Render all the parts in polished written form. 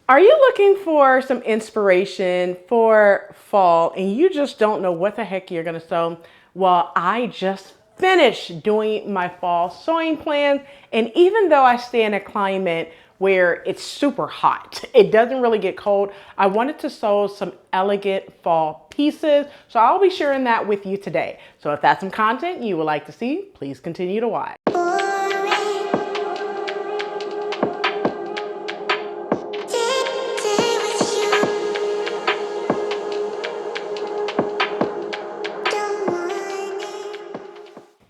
Are you looking for some inspiration for fall and you just don't know what the heck you're gonna sew? Well, I just finished doing my fall sewing plans, and even though I stay in a climate where it's super hot, it doesn't really get cold, I wanted to sew some elegant fall pieces. So I'll be sharing that with you today. So if that's some content you would like to see, please continue to watch.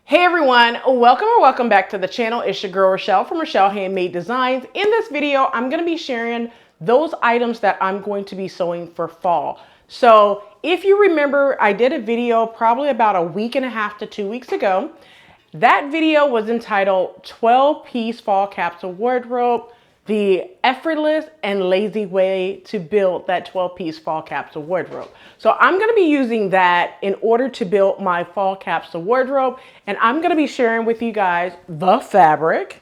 Hey everyone, welcome back to the channel. It's your girl Rochelle from Rochelle.Handmade.Designs. In this video, I'm going to be sharing those items that I'm going to be sewing for fall. So if you remember, I did a video probably about a week and a half to 2 weeks ago. That video was entitled 12-piece fall capsule wardrobe, the effortless and lazy way to build that 12-piece fall capsule wardrobe. So I'm going to be using that in order to build my fall capsule wardrobe, and I'm going to be sharing with you guys the fabric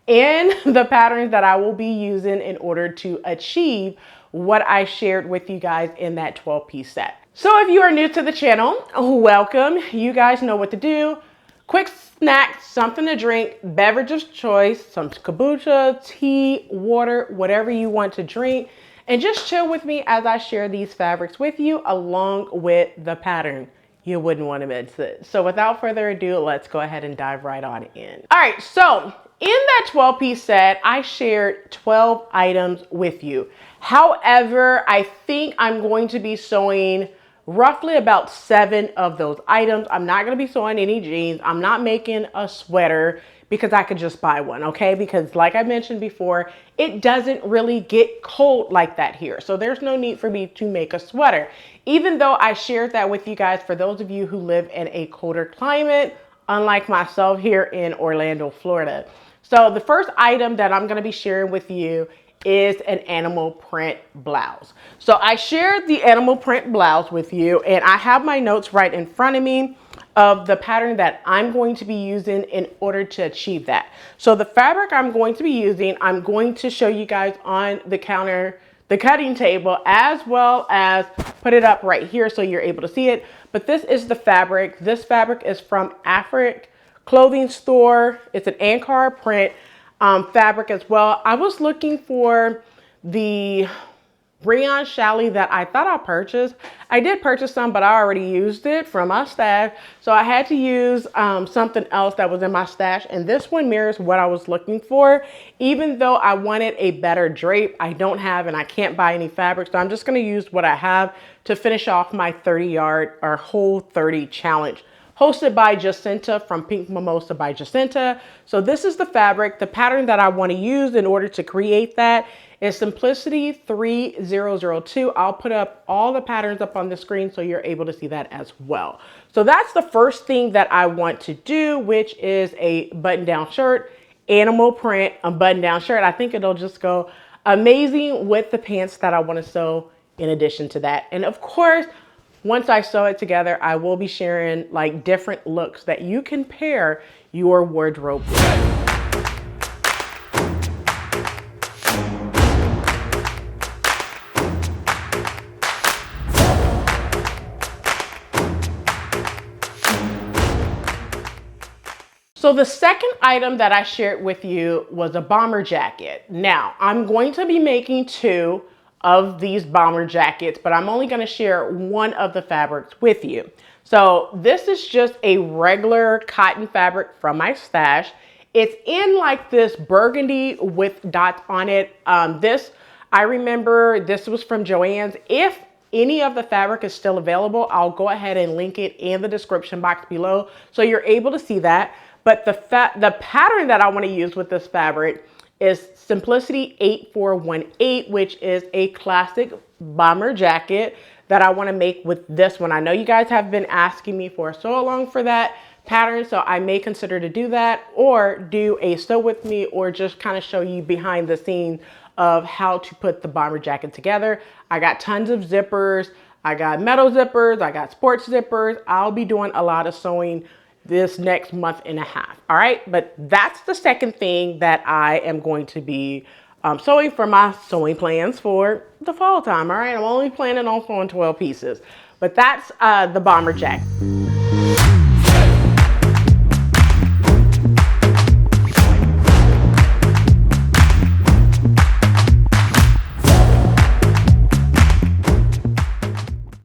and the patterns that I will be using in order to achieve what I shared with you guys in that 12-piece set. So if you are new to the channel, welcome. You guys know what to do. Quick snack, something to drink, beverage of choice, some kombucha, tea, water, whatever you want to drink, and just chill with me as I share these fabrics with you along with the pattern. You wouldn't want to miss it. So without further ado, let's go ahead and dive right on in. All right, so in that 12-piece set, I shared 12 items with you. However, I think I'm going to be sewing roughly about 7 of those items. I'm not going to be sewing any jeans. I'm not making a sweater because I could just buy one, okay? Because like I mentioned before, it doesn't really get cold like that here. So there's no need for me to make a sweater. Even though I shared that with you guys, for those of you who live in a colder climate, unlike myself here in Orlando, Florida. So the first item that I'm going to be sharing with you is an animal print blouse. So I shared the animal print blouse with you, and I have my notes right in front of me of the pattern that I'm going to be using in order to achieve that. So the fabric I'm going to be using, I'm going to show you guys on the counter, the cutting table, as well as put it up right here so you're able to see it. But this is the fabric. This fabric is from Afric Clothing Store. It's an Ankara print fabric as well. I was looking for the rayon challis that I thought I purchased. I did purchase some, but I already used it from my stash. So I had to use something else that was in my stash. And this one mirrors what I was looking for. Even though I wanted a better drape, I don't have and I can't buy any fabric. So I'm just going to use what I have to finish off my 30-yard or whole 30 challenge, hosted by Jacinta from Pink Mimosa by Jacinta. So this is the fabric. The pattern that I want to use in order to create that is Simplicity 3002. I'll put up all the patterns up on the screen so you're able to see that as well. So that's the first thing that I want to do, which is a button-down shirt, animal print, a button-down shirt. I think it'll just go amazing with the pants that I want to sew in addition to that. And of course, once I sew it together, I will be sharing like different looks that you can pair your wardrobe with. So the second item that I shared with you was a bomber jacket. Now, I'm going to be making 2 of these bomber jackets, but I'm only going to share one of the fabrics with you. So this is just a regular cotton fabric from my stash. It's in like this burgundy with dots on it. I remember this was from Joann's. If any of the fabric is still available, I'll go ahead and link it in the description box below so you're able to see that. But the pattern that I want to use with this fabric is Simplicity 8418, which is a classic bomber jacket that I want to make with this one. I know you guys have been asking me for so long for that pattern, so I may consider to do that or do a sew with me or just kind of show you behind the scenes of how to put the bomber jacket together. I got tons of zippers. I got metal zippers. I got sports zippers. I'll be doing a lot of sewing this next month and a half. All right. But that's the second thing that I am going to be sewing for my sewing plans for the fall time. All right, I'm only planning on sewing 12 pieces, but that's the bomber jacket.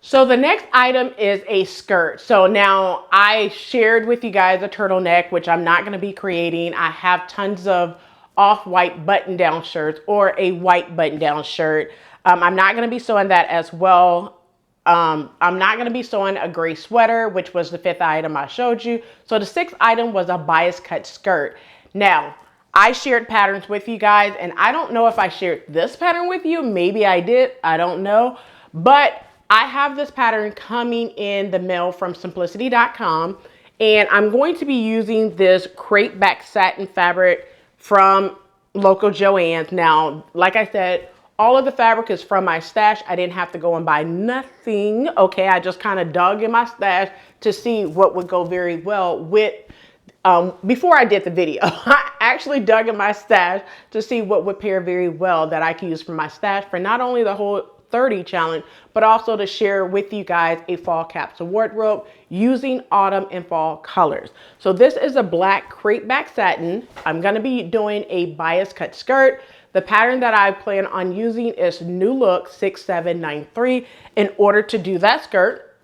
So the next item is a skirt. So now I shared with you guys a turtleneck, which I'm not going to be creating. I have tons of off-white button-down shirts or a white button-down shirt. I'm not going to be sewing that as well. I'm not going to be sewing a gray sweater, which was the 5th item I showed you. So the 6th item was a bias cut skirt. Now, I shared patterns with you guys, and I don't know if I shared this pattern with you. Maybe I did. I don't know. But I have this pattern coming in the mail from simplicity.com, and I'm going to be using this crepe back satin fabric from local Joann's. Now, like I said, all of the fabric is from my stash. I didn't have to go and buy nothing. Okay, I just kind of dug in my stash to see what would go very well with, before I did the video, I actually dug in my stash to see what would pair very well that I could use for my stash for not only the whole 30 challenge, but also to share with you guys a fall capsule wardrobe using autumn and fall colors. So this is a black crepe back satin. I'm going to be doing a bias cut skirt. The pattern that I plan on using is NewLook 6793 in order to do that skirt.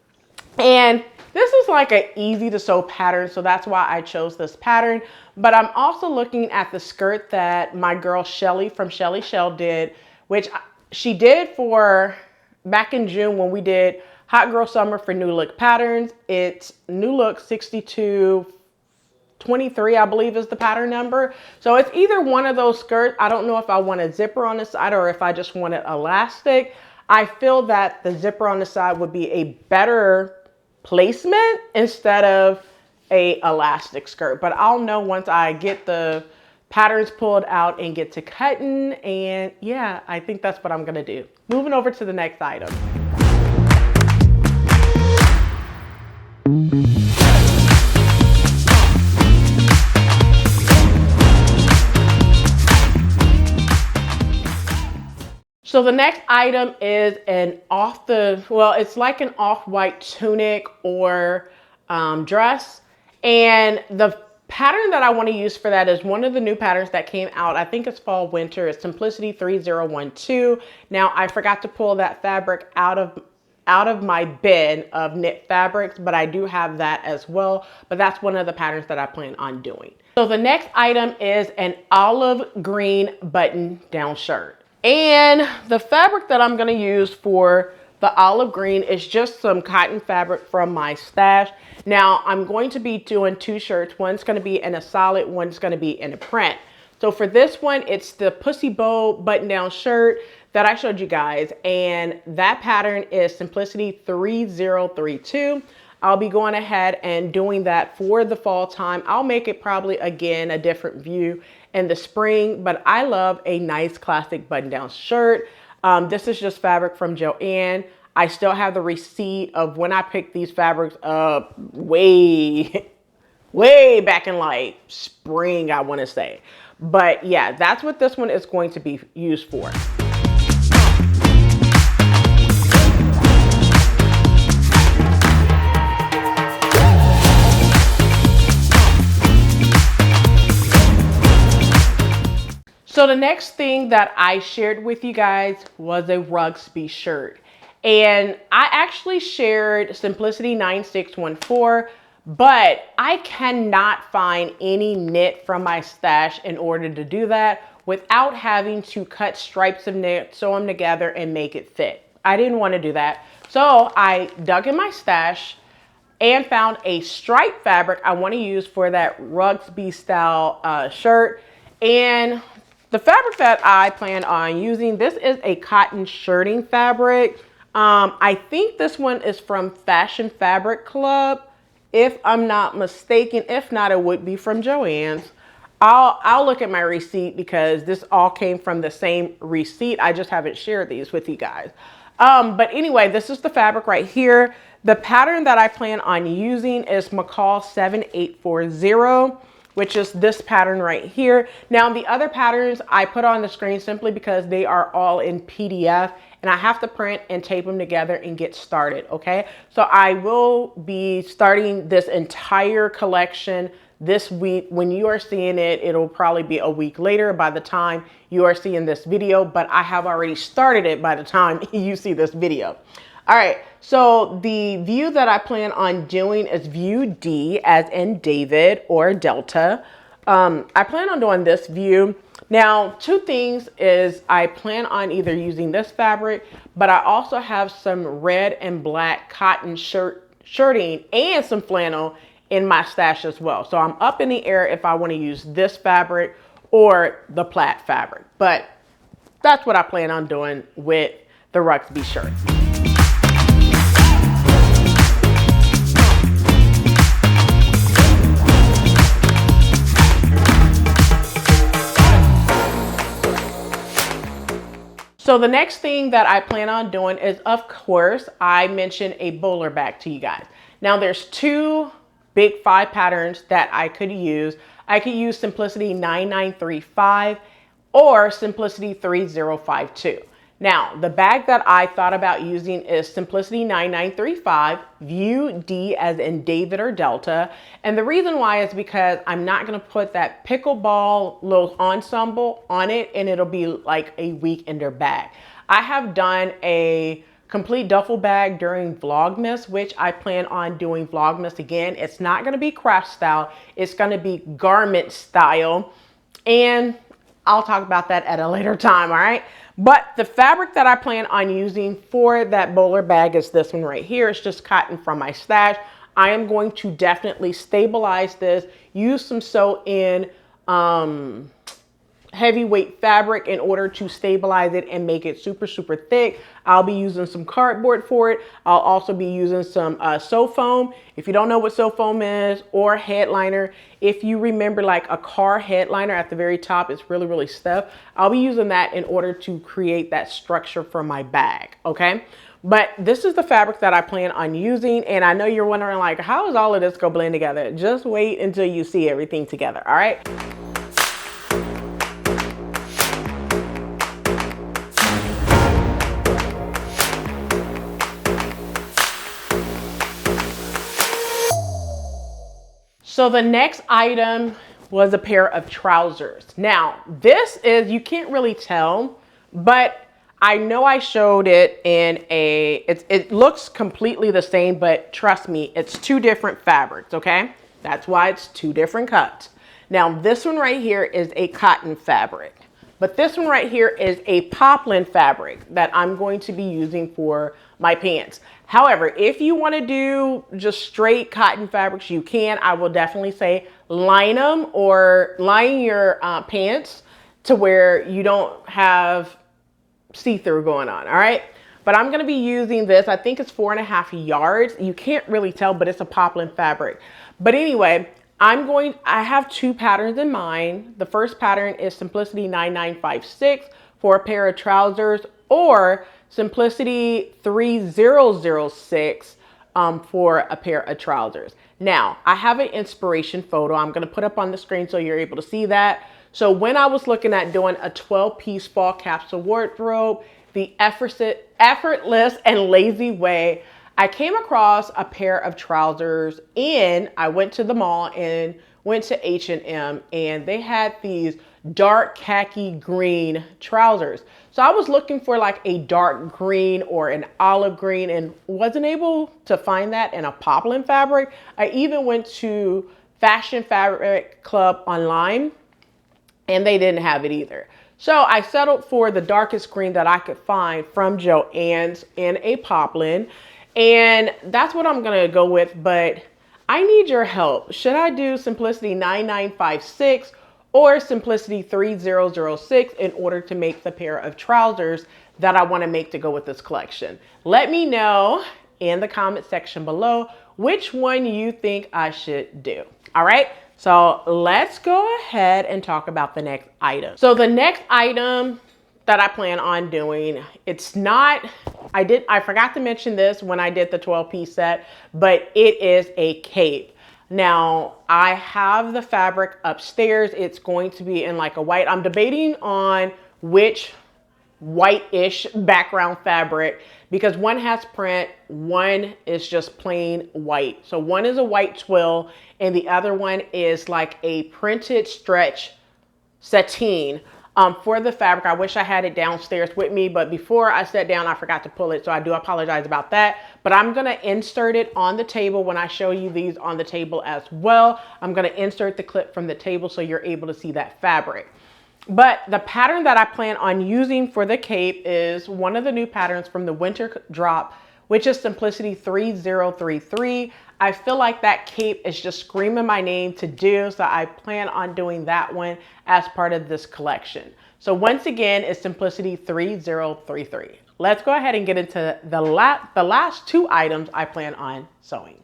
And this is like an easy to sew pattern, so that's why I chose this pattern. But I'm also looking at the skirt that my girl Shelly from Shelly Shell did, which she did for back in June when we did Hot Girl Summer for NewLook patterns. It's NewLook 6223, I believe is the pattern number. So it's either one of those skirts. I don't know if I want a zipper on the side or if I just want it elastic. I feel that the zipper on the side would be a better placement instead of a elastic skirt. But I'll know once I get the patterns pulled out and get to cutting, and yeah, I think that's what I'm gonna do. Moving over to the next item. So the next item is it's like an off-white tunic or dress, and the pattern that I want to use for that is one of the new patterns that came out. I think it's fall winter. It's Simplicity 3012. Now I forgot to pull that fabric out of my bin of knit fabrics, but I do have that as well. But that's one of the patterns that I plan on doing. So the next item is an olive green button down shirt. And the fabric that I'm going to use for the olive green is just some cotton fabric from my stash. Now I'm going to be doing 2 shirts. One's going to be in a solid, one's going to be in a print. So for this one, it's the Pussy Bow button down shirt that I showed you guys. And that pattern is Simplicity 3032. I'll be going ahead and doing that for the fall time. I'll make it probably again a different view in the spring, but I love a nice classic button down shirt. This is just fabric from Joann. I still have the receipt of when I picked these fabrics up way back in like spring, I want to say. But yeah, that's what this one is going to be used for. So the next thing that I shared with you guys was a RUGBY shirt. And I actually shared Simplicity 9614, but I cannot find any knit from my stash in order to do that without having to cut stripes of knit, sew them together, and make it fit. I didn't want to do that. So I dug in my stash and found a stripe fabric I want to use for that RUGBY style shirt. And the fabric that I plan on using, this is a cotton shirting fabric. I think this one is from Fashion Fabric Club, if I'm not mistaken. If not, it would be from Joann's. I'll look at my receipt because this all came from the same receipt. I just haven't shared these with you guys. But anyway, this is the fabric right here. The pattern that I plan on using is McCall 7840. which is this pattern right here. Now the other patterns I put on the screen simply because they are all in PDF and I have to print and tape them together and get started, okay? So I will be starting this entire collection this week. When you are seeing it, it'll probably be a week later by the time you are seeing this video, but I have already started it by the time you see this video. All right, so the view that I plan on doing is view D, as in David or Delta. I plan on doing this view. Now, two things is I plan on either using this fabric, but I also have some red and black cotton shirting and some flannel in my stash as well. So I'm up in the air if I want to use this fabric or the plaid fabric, but that's what I plan on doing with the RUGBY shirt. So the next thing that I plan on doing is, of course, I mentioned a bowler bag to you guys. Now there's two big 5 patterns that I could use. I could use Simplicity 9935 or Simplicity 3052. Now, the bag that I thought about using is Simplicity 9935, view D as in David or Delta. And the reason why is because I'm not gonna put that pickleball little ensemble on it and it'll be like a weekender bag. I have done a complete duffel bag during Vlogmas, which I plan on doing Vlogmas again. It's not gonna be craft style, it's gonna be garment style. And I'll talk about that at a later time, all right? But the fabric that I plan on using for that bowler bag is this one right here. It's just cotton from my stash. I am going to definitely stabilize this, use some sew-in heavyweight fabric in order to stabilize it and make it super, super thick. I'll be using some cardboard for it. I'll also be using some sew foam. If you don't know what sew foam is, or headliner, if you remember like a car headliner at the very top, it's really, really stiff. I'll be using that in order to create that structure for my bag, okay? But this is the fabric that I plan on using. And I know you're wondering like, how is all of this gonna blend together? Just wait until you see everything together, all right? So the next item was a pair of trousers. Now, this is, you can't really tell, but I know I showed it in a, it looks completely the same, but trust me, it's 2 different fabrics, okay? That's why it's 2 different cuts. Now, this one right here is a cotton fabric, but this one right here is a poplin fabric that I'm going to be using for my pants. However, if you want to do just straight cotton fabrics, you can. I will definitely say line them or line your pants to where you don't have see-through going on, all right? But I'm going to be using this. I think it's 4.5 yards. You can't really tell, but it's a poplin fabric. But anyway, I have 2 patterns in mind. The first pattern is Simplicity 9956 for a pair of trousers, or Simplicity 3006 for a pair of trousers. Now, I have an inspiration photo I'm going to put up on the screen so you're able to see that. So when I was looking at doing a 12-piece fall capsule wardrobe, the effortless and lazy way, I came across a pair of trousers and I went to the mall and went to H&M and they had these dark khaki green trousers. So I was looking for like a dark green or an olive green and wasn't able to find that in a poplin fabric. I even went to Fashion Fabric Club online and they didn't have it either. So I settled for the darkest green that I could find from Joann's in a poplin. And that's what I'm gonna go with, but I need your help. Should I do Simplicity 9956 or Simplicity 3006 in order to make the pair of trousers that I wanna make to go with this collection? Let me know in the comment section below which one you think I should do, all right? So let's go ahead and talk about the next item. So the next item that I plan on doing, it's not, I forgot to mention this when I did the 12-piece set, but it is a cape. Now, I have the fabric upstairs. It's going to be in like a white. I'm debating on which white-ish background fabric because one has print, one is just plain white. So one is a white twill and the other one is like a printed stretch sateen for the fabric. I wish I had it downstairs with me, but before I sat down, I forgot to pull it. So I do apologize about that, but I'm going to insert it on the table when I show you these on the table as well. I'm going to insert the clip from the table so you're able to see that fabric. But the pattern that I plan on using for the cape is one of the new patterns from the winter drop, which is Simplicity 3033. I feel like that cape is just screaming my name to do, so I plan on doing that one as part of this collection. So once again, it's Simplicity 3033. Let's go ahead and get into the last two items I plan on sewing.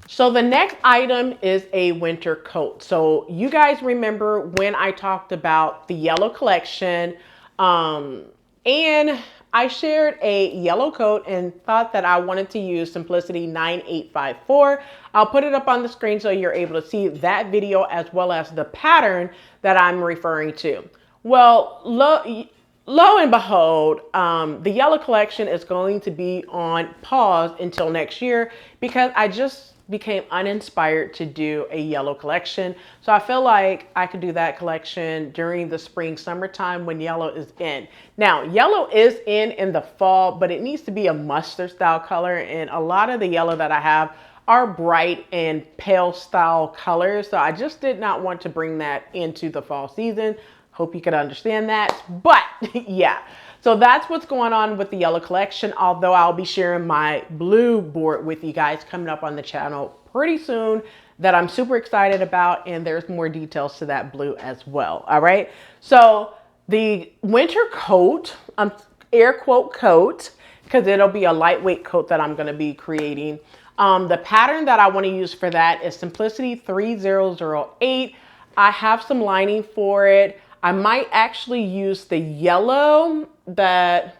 So the next item is a winter coat. So you guys remember when I talked about the yellow collection, and I shared a yellow coat and thought that I wanted to use Simplicity 9854. I'll put it up on the screen so you're able to see that video as well as the pattern that I'm referring to. Well, lo and behold, the yellow collection is going to be on pause until next year because I just became uninspired to do a yellow collection. So I feel like I could do that collection during the spring, summertime when yellow is in. Now, yellow is in the fall, but it needs to be a mustard style color. And a lot of the yellow that I have are bright and pale style colors. So I just did not want to bring that into the fall season. Hope you could understand that. But yeah, so that's what's going on with the yellow collection. Although I'll be sharing my blue board with you guys coming up on the channel pretty soon that I'm super excited about. And there's more details to that blue as well. All right. So the winter coat, air quote coat, because it'll be a lightweight coat that I'm going to be creating. The pattern that I want to use for that is Simplicity 3008. I have some lining for it. I might actually use the yellow that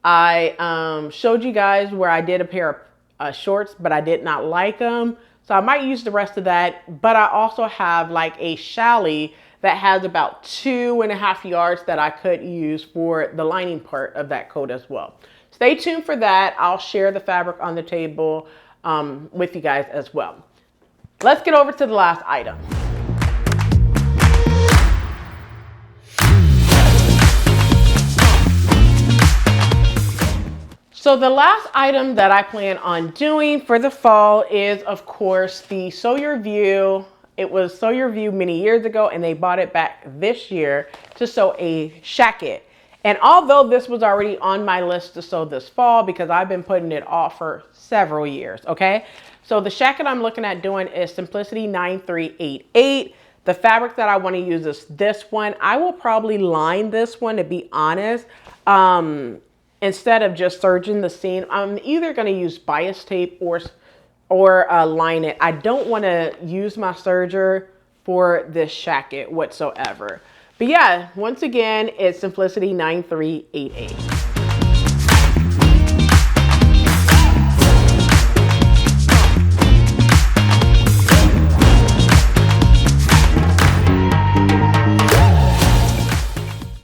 I showed you guys where I did a pair of shorts, but I did not like them. So I might use the rest of that. But I also have like a challis that has about 2.5 yards that I could use for the lining part of that coat as well. Stay tuned for that. I'll share the fabric on the table with you guys as well. Let's get over to the last item. So the last item that I plan on doing for the fall is, of course, the Sew Your View. It was Sew Your View many years ago, and they bought it back this year to sew a SHACKET. And although this was already on my list to sew this fall because I've been putting it off for several years, okay? So the SHACKET I'm looking at doing is Simplicity 9388. The fabric that I want to use is this one. I will probably line this one, to be honest. Instead of just serging the seam, I'm either going to use bias tape or line it. I don't want to use my serger for this SHACKET whatsoever. But yeah, once again, it's Simplicity 9388.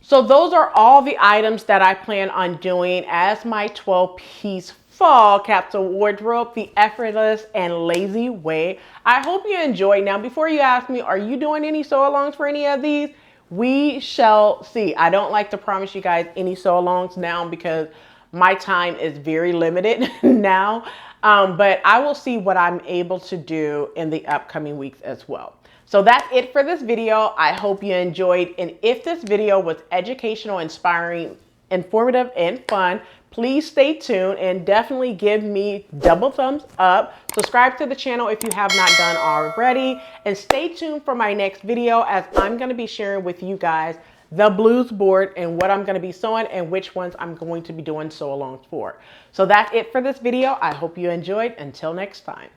So those are all the items that I plan on doing as my 12-piece fall capsule wardrobe, the effortless and lazy way. I hope you enjoy. Now, before you ask me, are you doing any sew-alongs for any of these? We shall see. I don't like to promise you guys any sew-alongs now because my time is very limited now. But I will see what I'm able to do in the upcoming weeks as well. So that's it for this video. I hope you enjoyed. And if this video was educational, inspiring, informative, and fun, please stay tuned and definitely give me double thumbs up. Subscribe to the channel if you have not done already. And stay tuned for my next video as I'm going to be sharing with you guys the BLOUSE board and what I'm going to be sewing and which ones I'm going to be doing sew-alongs for. So that's it for this video. I hope you enjoyed. Until next time.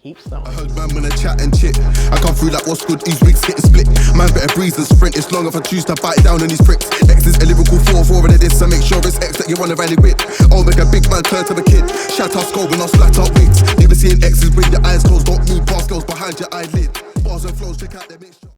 Keep sewing. I heard man when I chat and chit. I come through like what's good, these wigs getting split. Man better breeze and sprint. It's long if I choose to bite it down on these pricks. X is a lyrical 4-4 and this, so make sure it's X that you wanna rally with. Oh, make a big man turn to a kid. Shout out skull when I slat out wigs. Never seeing X's with your eyes closed. Don't move past girls behind your eyelid. Bars and flows, check out their mixture.